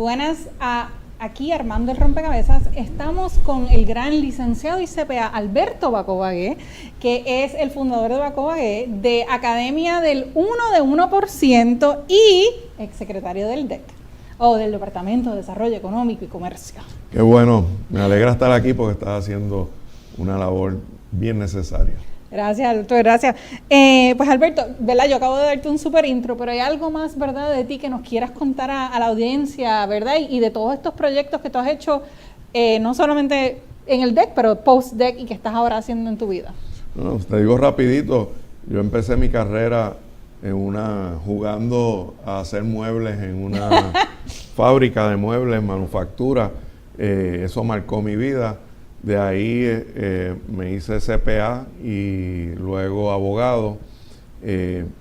Buenas aquí Armando el Rompecabezas. Estamos con el gran licenciado y CPA Alberto Bacobagué, que es el fundador de Bacobagué, de Academia del 1% y exsecretario del DEC, o del Departamento de Desarrollo Económico y Comercio. Qué bueno, me alegra estar aquí porque estás haciendo una labor bien necesaria. Gracias, Alberto, gracias. Pues Alberto, ¿verdad? Yo acabo de darte un super intro, pero hay algo más, ¿verdad?, de ti que nos quieras contar a la audiencia, ¿verdad? Y de todos estos proyectos que tú has hecho, no solamente en el DEC, pero post-DEC y que estás ahora haciendo en tu vida. No, te digo rapidito, yo empecé mi carrera jugando a hacer muebles en una fábrica de muebles, manufactura. Eso marcó mi vida. De ahí me hice CPA y luego abogado,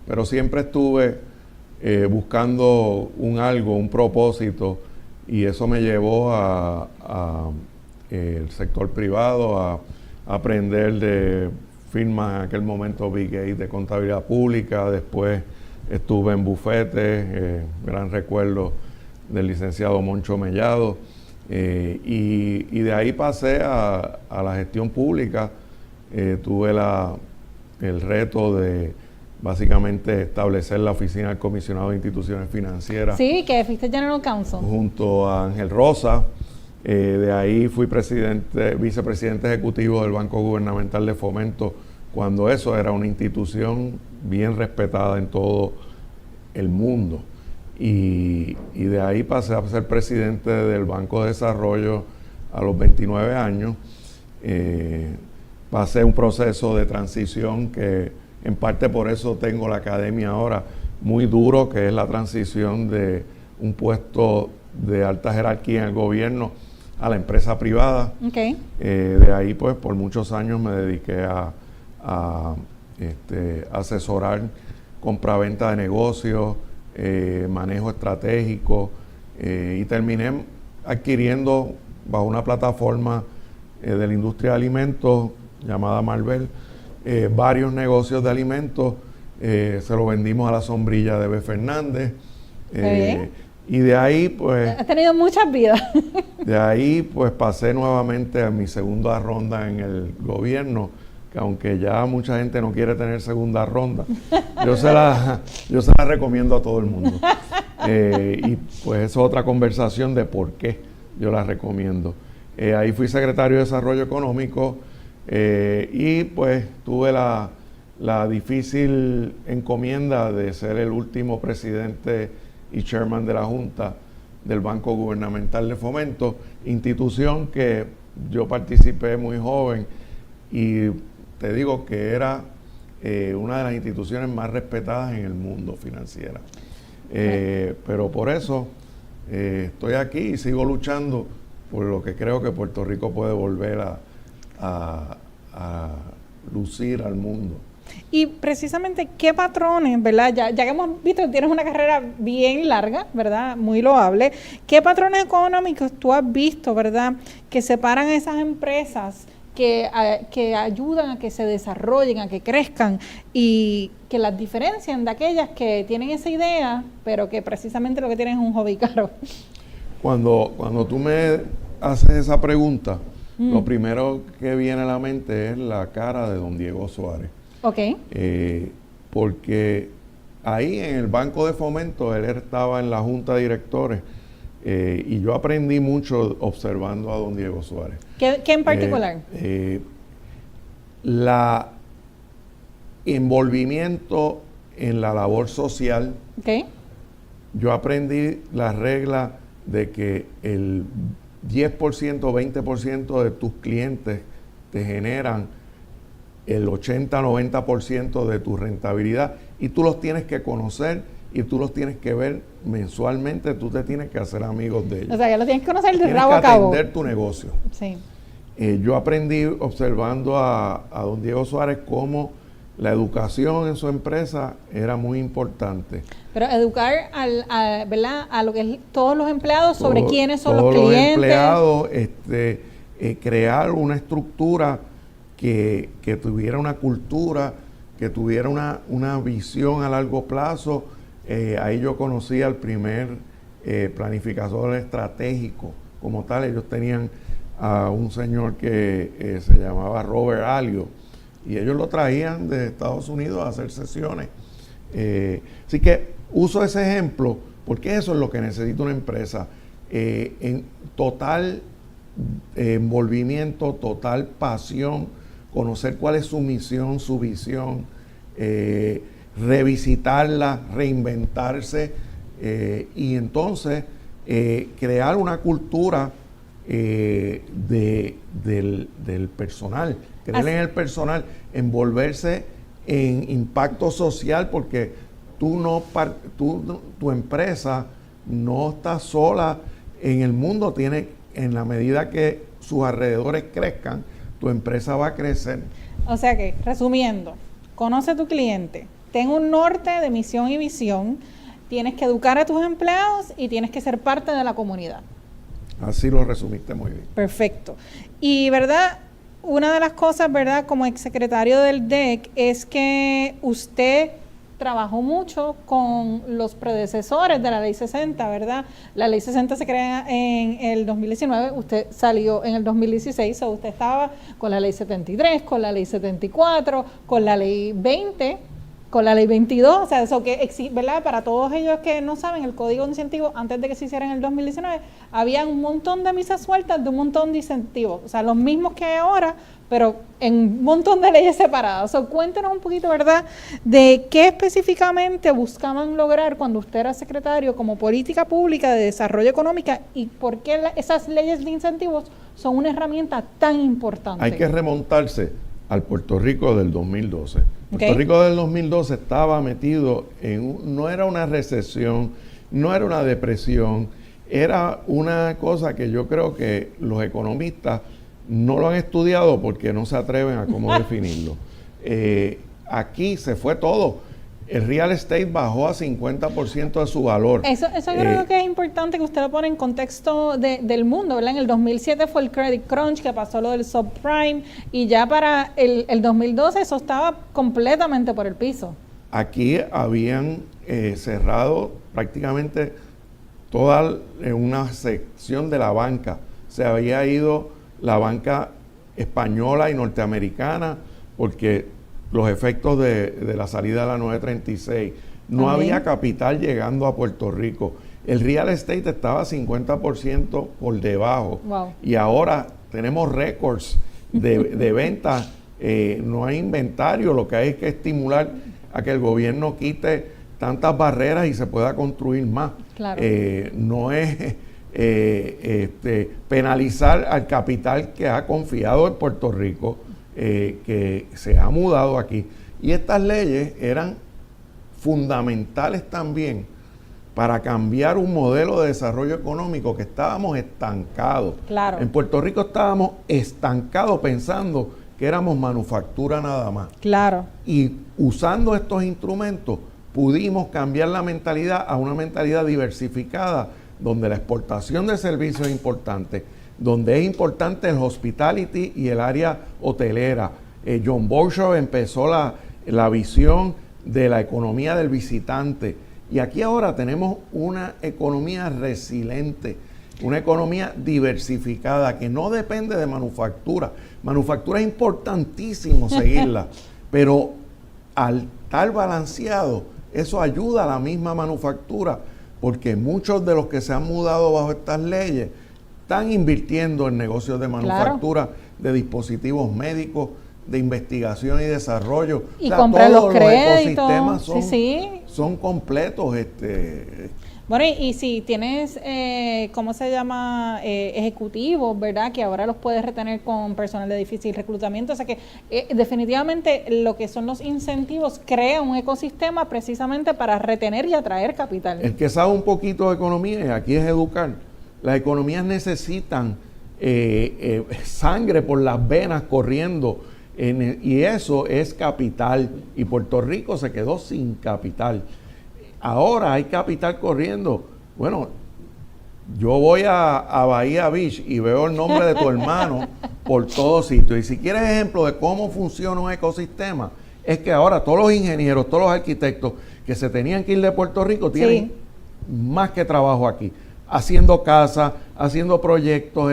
pero siempre estuve buscando un propósito, y eso me llevó el sector privado, a aprender de firmas en aquel momento Big 8 de contabilidad pública. Después estuve en bufetes, gran recuerdo del licenciado Moncho Mellado. Y de ahí pasé a la gestión pública. Tuve el reto de básicamente establecer la oficina del comisionado de instituciones financieras. Sí, que fuiste General Counsel. Junto a Ángel Rosa. De ahí fui vicepresidente ejecutivo del Banco Gubernamental de Fomento, cuando eso era una institución bien respetada en todo el mundo. Y de ahí pasé a ser presidente del Banco de Desarrollo a los 29 años. Pasé un proceso de transición que en parte por eso tengo la academia ahora, muy duro, que es la transición de un puesto de alta jerarquía en el gobierno a la empresa privada. Okay. De ahí pues por muchos años me dediqué a asesorar compraventa de negocios, manejo estratégico, y terminé adquiriendo bajo una plataforma de la industria de alimentos llamada Marvel varios negocios de alimentos. Se lo vendimos a la sombrilla de B. Fernández. Y de ahí pues... Has tenido muchas vidas. De ahí pues pasé nuevamente a mi segunda ronda en el gobierno, que aunque ya mucha gente no quiere tener segunda ronda, yo se la recomiendo a todo el mundo. Y pues es otra conversación de por qué yo la recomiendo. Ahí fui secretario de Desarrollo Económico, y pues tuve la difícil encomienda de ser el último presidente y chairman de la Junta del Banco Gubernamental de Fomento, institución que yo participé muy joven, y te digo que era una de las instituciones más respetadas en el mundo financiera. Pero por eso estoy aquí y sigo luchando por lo que creo que Puerto Rico puede volver a lucir al mundo. Y precisamente, ¿qué patrones, verdad? Ya que hemos visto que tienes una carrera bien larga, ¿verdad? Muy loable. ¿Qué patrones económicos tú has visto, verdad, que separan a esas empresas que ayudan a que se desarrollen, a que crezcan, y que las diferencian de aquellas que tienen esa idea, pero que precisamente lo que tienen es un hobby caro? Cuando tú me haces esa pregunta, lo primero que viene a la mente es la cara de don Diego Suárez. Okay. Porque ahí en el Banco de Fomento, él estaba en la Junta de Directores, y yo aprendí mucho observando a don Diego Suárez. ¿Qué en particular? La envolvimiento en la labor social. Okay. Yo aprendí la regla de que el 10% o 20% de tus clientes te generan el 80-90% de tu rentabilidad, y tú los tienes que conocer y tú los tienes que ver mensualmente. Tú te tienes que hacer amigos de ellos. O sea, ya lo tienes que conocer de rabo a cabo. Tienes que atender tu negocio. Sí. Yo aprendí observando a don Diego Suárez cómo la educación en su empresa era muy importante. Pero educar ¿verdad?, a lo que es todos los empleados sobre quiénes son los clientes. Todos los empleados, crear una estructura que tuviera una cultura, que tuviera una visión a largo plazo. Ahí yo conocí al primer planificador estratégico como tal. Ellos tenían a un señor que se llamaba Robert Alio, y ellos lo traían de Estados Unidos a hacer sesiones. Así que uso ese ejemplo porque eso es lo que necesita una empresa, en total envolvimiento, total pasión, conocer cuál es su misión, su visión, revisitarla, reinventarse, y entonces crear una cultura del personal, creer en el personal, envolverse en impacto social, porque tu empresa no está sola en el mundo, en la medida que sus alrededores crezcan, tu empresa va a crecer. O sea que, resumiendo, conoce a tu cliente, ten un norte de misión y visión, tienes que educar a tus empleados y tienes que ser parte de la comunidad. Así lo resumiste muy bien. Perfecto. Y, ¿verdad? Una de las cosas, ¿verdad? Como exsecretario del DEC es que usted trabajó mucho con los predecesores de la Ley 60, ¿verdad? La Ley 60 se crea en el 2019, usted salió en el 2016, o usted estaba con la Ley 73, con la Ley 74, con la Ley 20, con la Ley 22, o sea, eso que, ¿verdad? Para todos ellos que no saben, el Código de Incentivos, antes de que se hiciera en el 2019, había un montón de misas sueltas de un montón de incentivos, o sea, los mismos que hay ahora, pero en un montón de leyes separadas. O sea, cuéntenos un poquito, ¿verdad?, de qué específicamente buscaban lograr cuando usted era secretario como política pública de desarrollo económico y por qué esas leyes de incentivos son una herramienta tan importante. Hay que remontarse al Puerto Rico del 2012. Puerto Rico del 2012 estaba metido no era una recesión, no era una depresión, era una cosa que yo creo que los economistas no lo han estudiado porque no se atreven a cómo definirlo. Aquí se fue todo. El real estate bajó a 50% de su valor. Eso creo que es importante que usted lo pone en contexto del mundo, ¿verdad? En el 2007 fue el credit crunch, que pasó lo del subprime, y ya para el 2012 eso estaba completamente por el piso. Aquí habían cerrado prácticamente toda una sección de la banca. Se había ido la banca española y norteamericana porque los efectos de la salida de la 936, no había capital llegando a Puerto Rico. El real estate estaba 50% por debajo. Wow. Y ahora tenemos récords de ventas, no hay inventario, lo que hay es que estimular a que el gobierno quite tantas barreras y se pueda construir más. Claro. No es penalizar al capital que ha confiado en Puerto Rico, que se ha mudado aquí. Y estas leyes eran fundamentales también para cambiar un modelo de desarrollo económico que estábamos estancados. Claro. En Puerto Rico estábamos estancados pensando que éramos manufactura nada más. Claro. Y usando estos instrumentos pudimos cambiar la mentalidad a una mentalidad diversificada, donde la exportación de servicios es importante, donde es importante el hospitality y el área hotelera. John Borshow empezó la visión de la economía del visitante. Y aquí ahora tenemos una economía resiliente, una economía diversificada que no depende de manufactura. Manufactura es importantísimo seguirla, pero al estar balanceado, eso ayuda a la misma manufactura, porque muchos de los que se han mudado bajo estas leyes están invirtiendo en negocios de manufactura, claro, de dispositivos médicos, de investigación y desarrollo. Y comprar los créditos. Los ecosistemas son completos. Bueno, y si tienes, ¿cómo se llama? Ejecutivos, ¿verdad? Que ahora los puedes retener con personal de difícil reclutamiento. O sea que definitivamente lo que son los incentivos crea un ecosistema precisamente para retener y atraer capital. El que sabe un poquito de economía, y aquí es educar, las economías necesitan sangre por las venas corriendo, y eso es capital. Y Puerto Rico se quedó sin capital. Ahora hay capital corriendo. Bueno, yo voy a Bahía Beach y veo el nombre de tu hermano por todos sitios. Y si quieres ejemplo de cómo funciona un ecosistema, es que ahora todos los ingenieros, todos los arquitectos que se tenían que ir de Puerto Rico tienen más que trabajo aquí, haciendo casas, haciendo proyectos,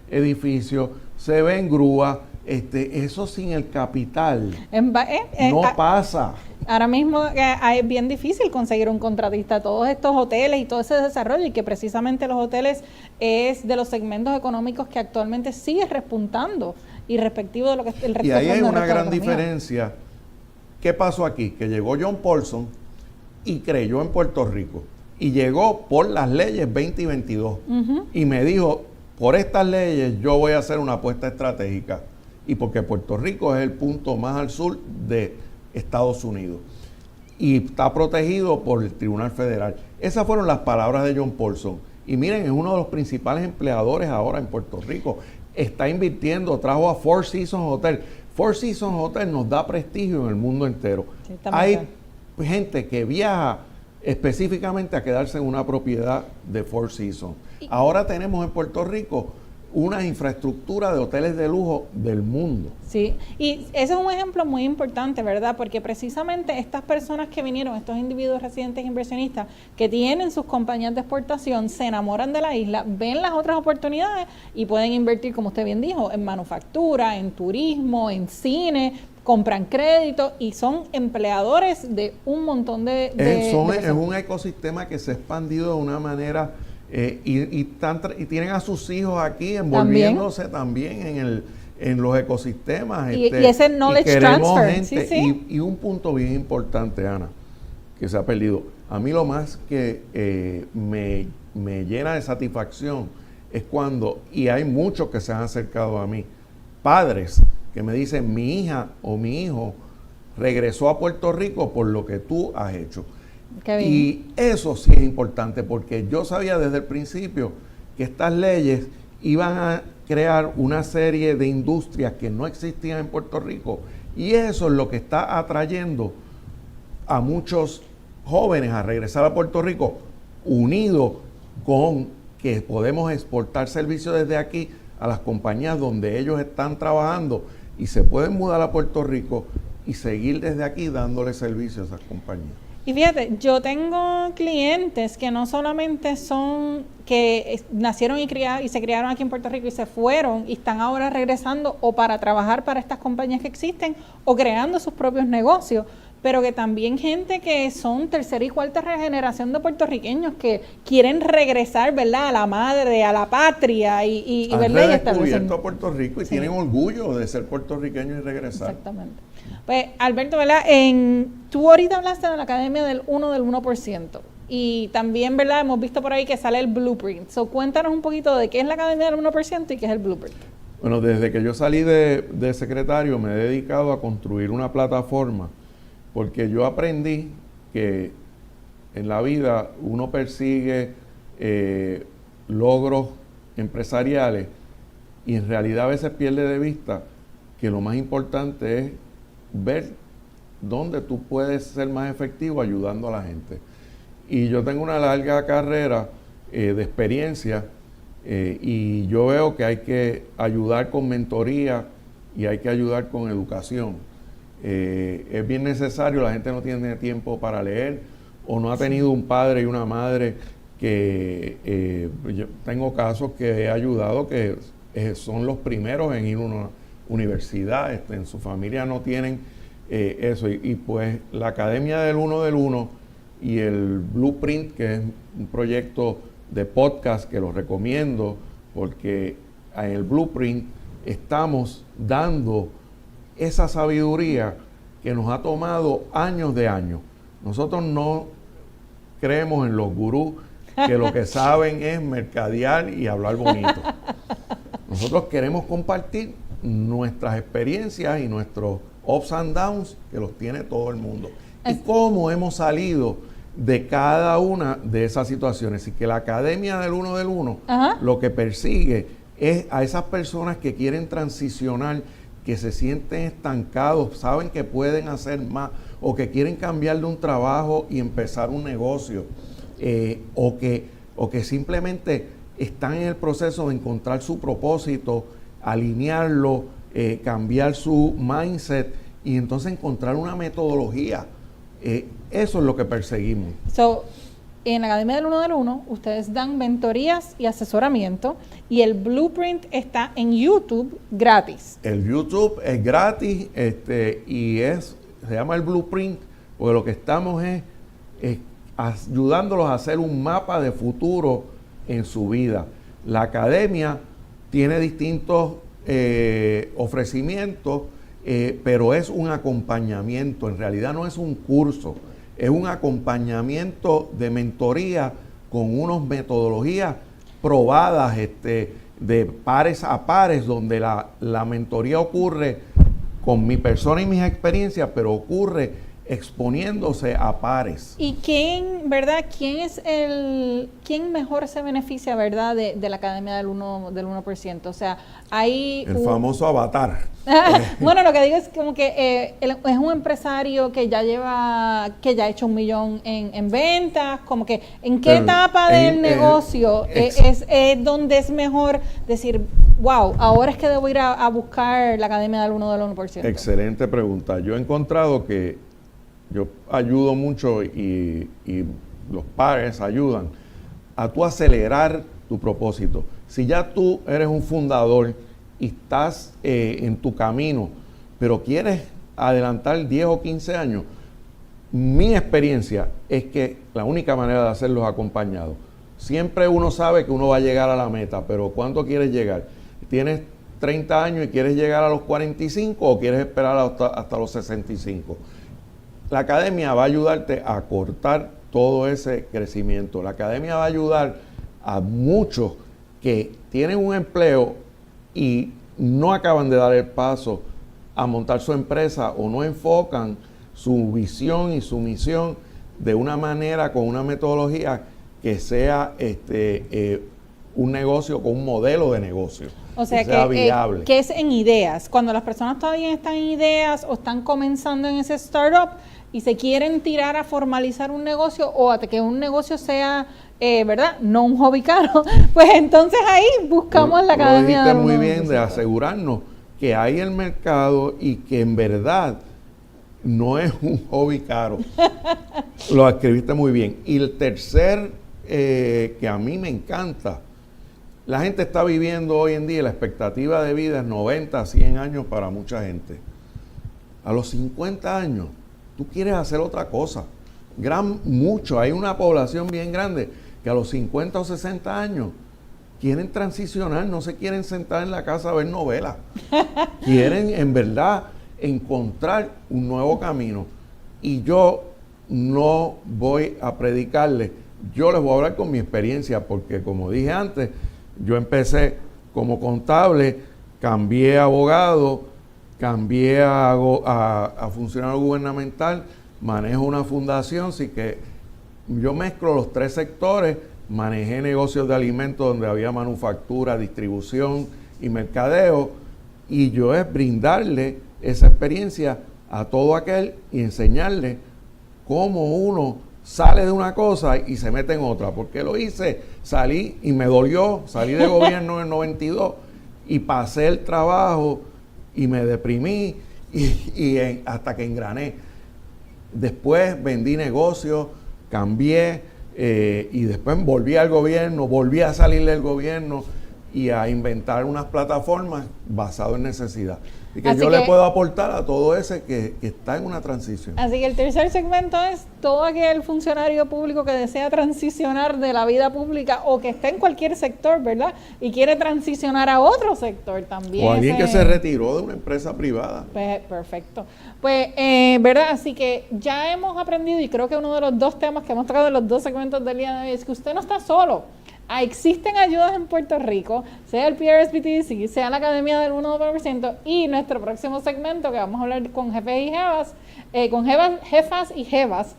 edificios, se ven grúas, eso sin el capital no pasa. Ahora mismo es bien difícil conseguir un contratista. Todos estos hoteles y todo ese desarrollo, y que precisamente los hoteles es de los segmentos económicos que actualmente sigue repuntando y respectivo de lo que el resto. Y ahí hay una gran diferencia. ¿Qué pasó aquí? Que llegó John Paulson y creyó en Puerto Rico y llegó por las leyes 20 y 22 y me dijo, por estas leyes yo voy a hacer una apuesta estratégica, y porque Puerto Rico es el punto más al sur de Estados Unidos y está protegido por el Tribunal Federal. Esas fueron las palabras de John Paulson, y miren, es uno de los principales empleadores ahora en Puerto Rico. Está invirtiendo, trajo a Four Seasons Hotel. Four Seasons Hotel nos da prestigio en el mundo entero. Sí, hay gente que viaja específicamente a quedarse en una propiedad de Four Seasons. Ahora tenemos en Puerto Rico una infraestructura de hoteles de lujo del mundo. Sí, y ese es un ejemplo muy importante, ¿verdad? Porque precisamente estas personas que vinieron, estos individuos residentes inversionistas que tienen sus compañías de exportación, se enamoran de la isla, ven las otras oportunidades y pueden invertir, como usted bien dijo, en manufactura, en turismo, en cine, compran crédito y son empleadores de un montón de es un ecosistema que se ha expandido de una manera y tienen a sus hijos aquí envolviéndose también en los ecosistemas. Y ese knowledge transfer. Gente, sí. Y un punto bien importante, Ana, que se ha perdido. A mí lo más que me llena de satisfacción es cuando, y hay muchos que se han acercado a mí, padres que me dicen, mi hija o mi hijo regresó a Puerto Rico por lo que tú has hecho. Y eso sí es importante, porque yo sabía desde el principio que estas leyes iban a crear una serie de industrias que no existían en Puerto Rico, y eso es lo que está atrayendo a muchos jóvenes a regresar a Puerto Rico, unido con que podemos exportar servicios desde aquí a las compañías donde ellos están trabajando, y se pueden mudar a Puerto Rico y seguir desde aquí dándole servicio a esas compañías. Y fíjate, yo tengo clientes que no solamente son que nacieron y se criaron aquí en Puerto Rico y se fueron y están ahora regresando o para trabajar para estas compañías que existen o creando sus propios negocios, pero que también gente que son tercera y cuarta generación de puertorriqueños que quieren regresar, ¿verdad?, a la madre, a la patria y han redescubierto a Puerto Rico y tienen orgullo de ser puertorriqueños y regresar. Exactamente. Pues, Alberto, ¿verdad? Tú ahorita hablaste de la Academia del 1%. Y también, ¿verdad? Hemos visto por ahí que sale el Blueprint. So, cuéntanos un poquito de qué es la Academia del 1% y qué es el Blueprint. Bueno, desde que yo salí de secretario me he dedicado a construir una plataforma, porque yo aprendí que en la vida uno persigue logros empresariales y en realidad a veces pierde de vista que lo más importante es ver dónde tú puedes ser más efectivo ayudando a la gente. Y yo tengo una larga carrera de experiencia y yo veo que hay que ayudar con mentoría y hay que ayudar con educación. Es bien necesario, la gente no tiene tiempo para leer o no ha tenido un padre y una madre que yo tengo casos que he ayudado que son los primeros en ir a una universidad, en su familia no tienen eso, y pues la Academia del 1 y el Blueprint, que es un proyecto de podcast que lo recomiendo, porque en el Blueprint estamos dando esa sabiduría que nos ha tomado años de años. Nosotros no creemos en los gurús que lo que saben es mercadear y hablar bonito. Nosotros queremos compartir nuestras experiencias y nuestros ups and downs que los tiene todo el mundo. Y cómo hemos salido de cada una de esas situaciones. Y que la Academia del 1 lo que persigue es a esas personas que quieren transicionar, que se sienten estancados, saben que pueden hacer más, o que quieren cambiar de un trabajo y empezar un negocio, o que simplemente están en el proceso de encontrar su propósito, alinearlo, cambiar su mindset y entonces encontrar una metodología. Eso es lo que perseguimos. en la Academia del 1 del 1, ustedes dan mentorías y asesoramiento, y el Blueprint está en YouTube gratis. El YouTube es gratis y se llama el Blueprint, porque lo que estamos es ayudándolos a hacer un mapa de futuro en su vida. La academia tiene distintos ofrecimientos, pero es un acompañamiento, en realidad no es un curso, es un acompañamiento de mentoría con unas metodologías probadas de pares a pares, donde la mentoría ocurre con mi persona y mis experiencias, pero ocurre exponiéndose a pares. ¿Y quién mejor se beneficia, verdad, de la Academia del 1%? O sea, hay el famoso avatar. Bueno, lo que digo es como que es un empresario que ya ha hecho $1 millón en ventas, como que ¿en qué etapa del negocio es donde es mejor decir, wow, ahora es que debo ir a buscar la Academia del 1%? Excelente pregunta. Yo he encontrado que yo ayudo mucho y los pares ayudan a tú acelerar tu propósito. Si ya tú eres un fundador y estás en tu camino, pero quieres adelantar 10 o 15 años, mi experiencia es que la única manera de hacerlo es acompañado. Siempre uno sabe que uno va a llegar a la meta, pero ¿cuánto quieres llegar? ¿Tienes 30 años y quieres llegar a los 45 o quieres esperar hasta los 65? La academia va a ayudarte a cortar todo ese crecimiento. La academia va a ayudar a muchos que tienen un empleo y no acaban de dar el paso a montar su empresa o no enfocan su visión y su misión de una manera, con una metodología que sea un negocio con un modelo de negocio. O sea, que sea viable. Que es en ideas. Cuando las personas todavía están en ideas o están comenzando en ese startup y se quieren tirar a formalizar un negocio o a que un negocio sea, ¿verdad? No un hobby caro, pues entonces ahí buscamos la academia. Lo dijiste muy bien, de asegurarnos que hay el mercado y que en verdad no es un hobby caro. Lo escribiste muy bien. Y el tercer, que a mí me encanta, la gente está viviendo hoy en día, la expectativa de vida es 90, 100 años para mucha gente. A los 50 años, tú quieres hacer otra cosa. Hay una población bien grande que a los 50 o 60 años quieren transicionar, no se quieren sentar en la casa a ver novelas. Quieren, en verdad, encontrar un nuevo camino. Y yo no voy a predicarles, yo les voy a hablar con mi experiencia, porque como dije antes, yo empecé como contable, cambié a abogado, cambié a funcionario gubernamental, manejo una fundación, así que yo mezclo los tres sectores, manejé negocios de alimentos donde había manufactura, distribución y mercadeo, y yo es brindarle esa experiencia a todo aquel y enseñarle cómo uno sale de una cosa y se mete en otra, porque lo hice, salí y me dolió, salí de gobierno en el 92 y pasé el trabajo y me deprimí hasta que engrané. Después vendí negocios, cambié y después volví al gobierno, volví a salir del gobierno y a inventar unas plataformas basadas en necesidad. Y que yo le puedo aportar a todo ese que está en una transición. Así que el tercer segmento es todo aquel funcionario público que desea transicionar de la vida pública o que esté en cualquier sector, ¿verdad? Y quiere transicionar a otro sector también. O alguien que se retiró de una empresa privada. Pues, perfecto. Pues, ¿verdad? Así que ya hemos aprendido, y creo que uno de los dos temas que hemos tocado en los dos segmentos del día de hoy es que usted no está solo. Existen ayudas en Puerto Rico, sea el PRSBTC, sea la Academia del 1%, y nuestro próximo segmento que vamos a hablar con jefes y jefas, jefas y jevas.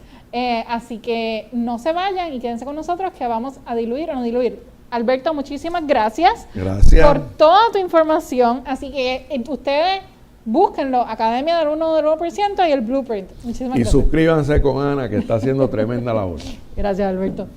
Así que no se vayan y quédense con nosotros que vamos a diluir o no diluir. Alberto, muchísimas gracias. Gracias por toda tu información. Así que ustedes búsquenlo, Academia del 1% y el Blueprint. Muchísimas gracias. Y suscríbanse con Ana, que está haciendo tremenda labor. Gracias, Alberto.